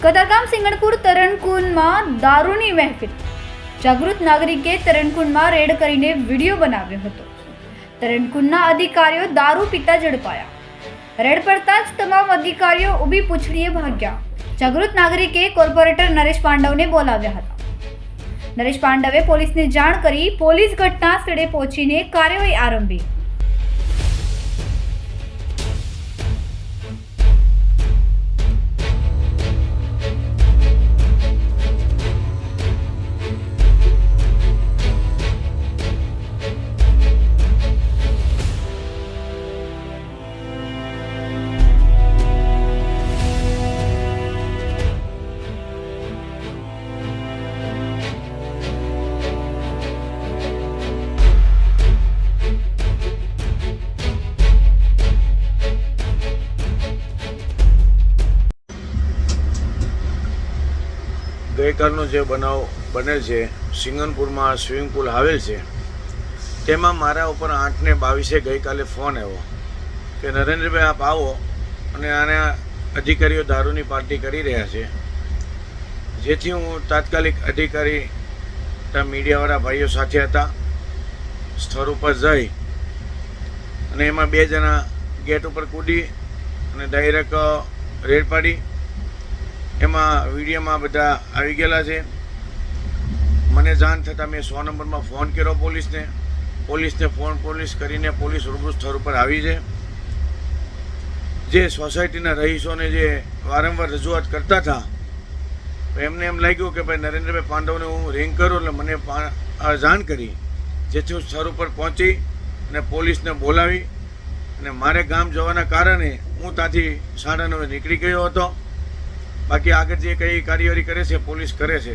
કતારગામ સિંગણપુર તરણકુંડમાં દારૂની મહેફિલ. જાગૃત નાગરિકે તરણકુંડમાં રેડ કરીને વિડીયો બનાવ્યો હતો. તરણકુંડના અધિકારીઓ દારૂ પીતા ઝડપાયા. રેડ પડતા જ તમામ અધિકારીઓ ઊભી પૂંછડીએ ભાગ્યા. જાગૃત નાગરિકે કોર્પોરેટર નરેશ પાંડવને બોલાવ્યા હતા. નરેશ પાંડવે પોલીસને જાણ કરી પોલીસ ઘટના સ્થળે પહોંચીને કાર્યવાહી આરંભી. ગઈકાલનો જે બનાવ બનેલ છે, સિંગણપુરમાં સ્વિમિંગ પુલ આવેલ છે, તેમાં મારા ઉપર 8:22 ગઈકાલે ફોન આવ્યો કે નરેન્દ્રભાઈ આપ આવો અને આના અધિકારીઓ દારૂની પાર્ટી કરી રહ્યા છે. જેથી હું તાત્કાલિક અધિકારી મીડિયાવાળા ભાઈઓ સાથે હતા, સ્થળ ઉપર જઈ અને એમાં 2 જણા ગેટ ઉપર કૂદી અને ડાયરેક્ટ રેડ પાડી. એમાં વિડીયોમાં બધા આવી ગયેલા છે. મને જાણ થતાં મેં 100 નંબરમાં ફોન કર્યો પોલીસને પોલીસ કરીને પોલીસ રૂબરૂ સ્થળ ઉપર આવી છે. જે સોસાયટીના રહીશોને જે વારંવાર રજૂઆત કરતા હતા, એમને એમ લાગ્યું કે ભાઈ નરેન્દ્રભાઈ પાંડવને હું રિંગ કરું, એટલે મને જાણ કરી. જેથી હું સ્થળ ઉપર પહોંચી અને પોલીસને બોલાવી અને મારે ગામ જવાના કારણે હું ત્યાંથી 9:30 નીકળી ગયો હતો. બાકી આગળ જે કંઈ કાર્યવાહી કરે છે પોલીસ કરે છે.